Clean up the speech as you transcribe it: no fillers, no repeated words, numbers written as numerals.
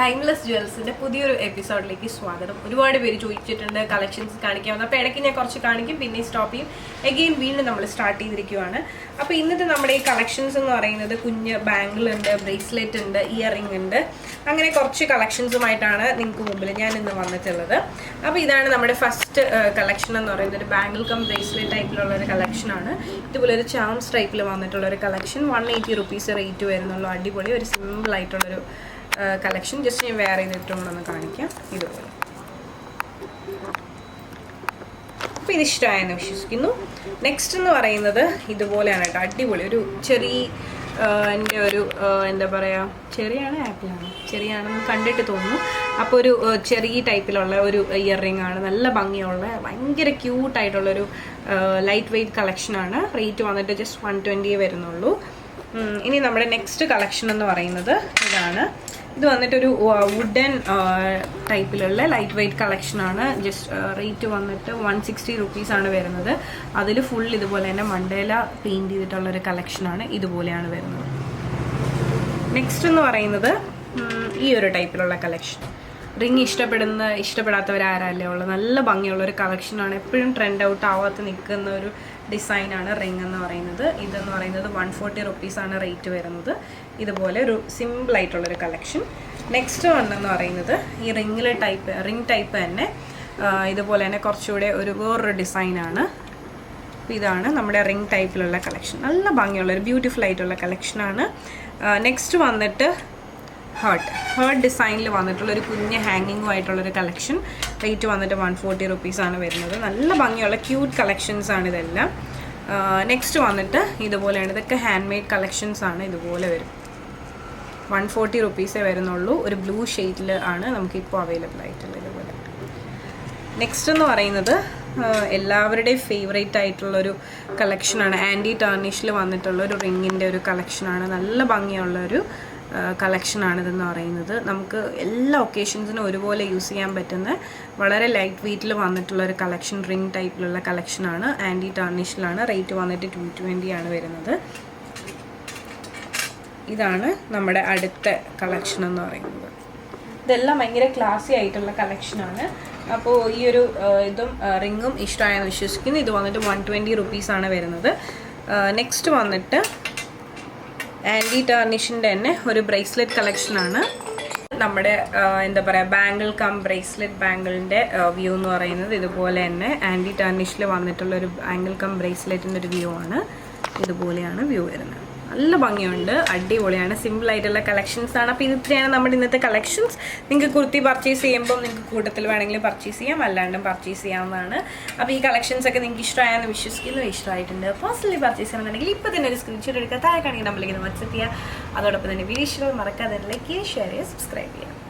Timeless ജ്വൽസിന്റെ പുതിയൊരു എപ്പിസോഡിലേക്ക് സ്വാഗതം. ഒരുപാട് പേര് ചോദിച്ചിട്ടുണ്ട് കളക്ഷൻസ് കാണിക്കാമെന്ന്. അപ്പോൾ ഇടയ്ക്ക് ഞാൻ കുറച്ച് കാണിക്കും, പിന്നെ സ്റ്റോപ്പ് ചെയ്യും. എഗെയിൻ വീണ്ടും നമ്മൾ സ്റ്റാർട്ട് ചെയ്തിരിക്കുകയാണ്. അപ്പോൾ ഇന്നത്തെ നമ്മുടെ ഈ കളക്ഷൻസ് എന്ന് പറയുന്നത് കുഞ്ഞ് ബാംഗിൾ ഉണ്ട്, ബ്രേസ്ലെറ്റ് ഉണ്ട്, ഇയർ റിംഗ് ഉണ്ട്, അങ്ങനെ കുറച്ച് കളക്ഷൻസുമായിട്ടാണ് നിങ്ങൾക്ക് മുമ്പിൽ ഞാൻ ഇന്ന് വന്നിട്ടുള്ളത്. അപ്പോൾ ഇതാണ് നമ്മുടെ ഫസ്റ്റ് കളക്ഷൻ എന്ന് പറയുന്നത്. ഒരു ബാംഗിൾ കം ബ്രേസ്ലെറ്റ് ടൈപ്പിലുള്ള ഒരു കളക്ഷനാണ്. ഇതുപോലെ ഒരു ചാംസ് ടൈപ്പിൽ വന്നിട്ടുള്ള ഒരു കളക്ഷൻ. 180 റുപ്പീസ് റേറ്റ് വരുന്നുള്ളൂ. അടിപൊളി ഒരു സിമ്പിൾ ആയിട്ടുള്ളൊരു കളക്ഷൻ. ജസ്റ്റ് ഞാൻ വേറെ ചെയ്തിട്ടും കൂടെ ഒന്ന് കാണിക്കാം. ഇതുപോലെ. അപ്പോൾ ഇത് ഇഷ്ടമായെന്ന് വിശ്വസിക്കുന്നു. നെക്സ്റ്റ് എന്ന് പറയുന്നത് ഇതുപോലെയാണ് കേട്ടോ. അടിപൊളി ഒരു ചെറിയ എൻ്റെ ഒരു എന്താ പറയുക, ചെറിയാണ് ആപ്പിളാണ്, ചെറിയാണെന്ന് കണ്ടിട്ട് തോന്നുന്നു. അപ്പോൾ ഒരു ചെറിയ ടൈപ്പിലുള്ള ഒരു ഇയർ റിംഗ് ആണ്. നല്ല ഭംഗിയുള്ള ഭയങ്കര ക്യൂട്ടായിട്ടുള്ളൊരു ലൈറ്റ് വെയ്റ്റ് കളക്ഷനാണ്. റേറ്റ് വന്നിട്ട് ജസ്റ്റ് 120 വരുന്നുള്ളൂ. ഇനി നമ്മുടെ നെക്സ്റ്റ് കളക്ഷൻ എന്ന് പറയുന്നത് ഇതാണ്. ഇത് വന്നിട്ടൊരു വുഡൻ ടൈപ്പിലുള്ള ലൈറ്റ് വെയ്റ്റ് കളക്ഷനാണ്. ജസ്റ്റ് റേറ്റ് വന്നിട്ട് 160 റുപ്പീസാണ് വരുന്നത്. അതിൽ ഫുൾ ഇതുപോലെ തന്നെ മണ്ടേല പെയിൻറ്റ് ചെയ്തിട്ടുള്ളൊരു കളക്ഷനാണ്. ഇതുപോലെയാണ് വരുന്നത്. നെക്സ്റ്റ് എന്ന് പറയുന്നത് ഈ ഒരു ടൈപ്പിലുള്ള കളക്ഷൻ. റിങ് ഇഷ്ടപ്പെടാത്തവരാരല്ലേ ഉള്ളത്. നല്ല ഭംഗിയുള്ള ഒരു കളക്ഷനാണ്. എപ്പോഴും ട്രെൻഡ് ഔട്ട് ആവാത്ത നിൽക്കുന്ന ഒരു ഡിസൈനാണ് റിങ് എന്ന് പറയുന്നത്. ഇതെന്ന് പറയുന്നത് 140 റുപ്പീസാണ് റേറ്റ് വരുന്നത്. ഇതുപോലെ ഒരു സിമ്പിളായിട്ടുള്ളൊരു കളക്ഷൻ. നെക്സ്റ്റ് വന്നെന്ന് പറയുന്നത് ഈ റിങ് ടൈപ്പ് തന്നെ ഇതുപോലെ തന്നെ കുറച്ചുകൂടെ വേറൊരു ഡിസൈനാണ്. അപ്പോൾ ഇതാണ് നമ്മുടെ റിങ് ടൈപ്പിലുള്ള കളക്ഷൻ. നല്ല ഭംഗിയുള്ള ഒരു ബ്യൂട്ടിഫുൾ ആയിട്ടുള്ള കളക്ഷനാണ്. നെക്സ്റ്റ് വന്നിട്ട് ഹേർട്ട് ഡിസൈനിൽ വന്നിട്ടുള്ള ഒരു കുഞ്ഞ് ഹാങ്ങിങ്ങുമായിട്ടുള്ളൊരു കളക്ഷൻ. റേറ്റ് വന്നിട്ട് 140 റുപ്പീസാണ് വരുന്നത്. നല്ല ഭംഗിയുള്ള ക്യൂട്ട് കളക്ഷൻസാണ് ഇതെല്ലാം. നെക്സ്റ്റ് വന്നിട്ട് ഇതുപോലെയാണ്. ഇതൊക്കെ ഹാൻഡ് മെയ്ഡ് കളക്ഷൻസ് ആണ്. ഇതുപോലെ വരും. 140 റുപ്പീസേ വരുന്നുള്ളൂ. ഒരു ബ്ലൂ ഷെയ്ഡിൽ ആണ് നമുക്കിപ്പോൾ അവൈലബിൾ ആയിട്ടുള്ളത്. ഇതുപോലെ. നെക്സ്റ്റ് എന്ന് പറയുന്നത് എല്ലാവരുടെയും ഫേവറേറ്റ് ആയിട്ടുള്ളൊരു കളക്ഷനാണ്. ആൻറ്റി ടാർണിഷിൽ വന്നിട്ടുള്ള ഒരു റിങ്ങിൻ്റെ ഒരു കളക്ഷനാണ്. നല്ല ഭംഗിയുള്ളൊരു കളക്ഷനാണിതെന്ന് പറയുന്നത്. നമുക്ക് എല്ലാ ഒക്കേഷൻസിനും ഒരുപോലെ യൂസ് ചെയ്യാൻ പറ്റുന്ന വളരെ ലൈറ്റ് വെയ്റ്റിൽ വന്നിട്ടുള്ള ഒരു കളക്ഷൻ. റിംഗ് ടൈപ്പിലുള്ള കളക്ഷനാണ്. ആൻറ്റി ടാർണിഷിലാണ്. റേറ്റ് വന്നിട്ട് 220 ആണ് വരുന്നത്. ഇതാണ് നമ്മുടെ അടുത്ത കളക്ഷൻ എന്ന് പറയുന്നത്. ഇതെല്ലാം ഭയങ്കര ക്ലാസി ആയിട്ടുള്ള കളക്ഷനാണ്. അപ്പോൾ ഈ ഒരു ഇതും റിങ്ങും ഇഷ്ടമായെന്ന് വിശ്വസിക്കുന്നു. ഇത് വന്നിട്ട് 120 റുപ്പീസാണ് വരുന്നത്. നെക്സ്റ്റ് വന്നിട്ട് ആൻറ്റി ടാർണിഷിൻ്റെ തന്നെ ഒരു ബ്രേസ്ലെറ്റ് കളക്ഷനാണ്. നമ്മുടെ എന്താ പറയുക, ബാംഗിൾ കം ബ്രേസ്ലെറ്റ് ബാംഗിളിൻ്റെ വ്യൂ എന്ന് പറയുന്നത് ഇതുപോലെ തന്നെ ആൻറ്റി ടാർണിഷിൽ വന്നിട്ടുള്ള ഒരു ബാംഗിൾ കം ബ്രേസ്ലെറ്റിൻ്റെ ഒരു വ്യൂ ആണ്. ഇതുപോലെയാണ് വ്യൂ വരുന്നത്. നല്ല ഭംഗിയുണ്ട്, അടിപൊളിയാണ്, സിമ്പിളായിട്ടുള്ള കളക്ഷൻസ് ആണ്. അപ്പോൾ ഇത്രയാണ് നമ്മുടെ ഇന്നത്തെ കളക്ഷൻസ്. നിങ്ങൾക്ക് കുർത്തി പർച്ചേസ് ചെയ്യുമ്പോൾ നിങ്ങൾക്ക് കൂട്ടത്തിൽ വേണമെങ്കിൽ പർച്ചേസ് ചെയ്യാം, അല്ലാണ്ടും പർച്ചേസ് ചെയ്യാവുന്നതാണ്. അപ്പോൾ ഈ കളക്ഷൻസ് ഒക്കെ നിങ്ങൾക്ക് ഇഷ്ടമായെന്ന് വിശ്വസിക്കുന്നു. ഇഷ്ടമായിട്ടുണ്ട് പേഴ്സണലി പർച്ചേസ് ചെയ്യണമെന്നുണ്ടെങ്കിൽ ഇപ്പോൾ തന്നെ ഒരു സ്ക്രീൻഷോട്ട് എടുക്കുക, താഴെ കാണിക്കുന്ന നമ്മളിങ്ങനെ വാട്സ്ആപ്പ് ചെയ്യുക. അതോടൊപ്പം തന്നെ വീഡിയോ മറക്കാതെ ലൈക്ക് ചെയ്യുക, ഷെയർ ചെയ്യുക, സബ്സ്ക്രൈബ് ചെയ്യുക.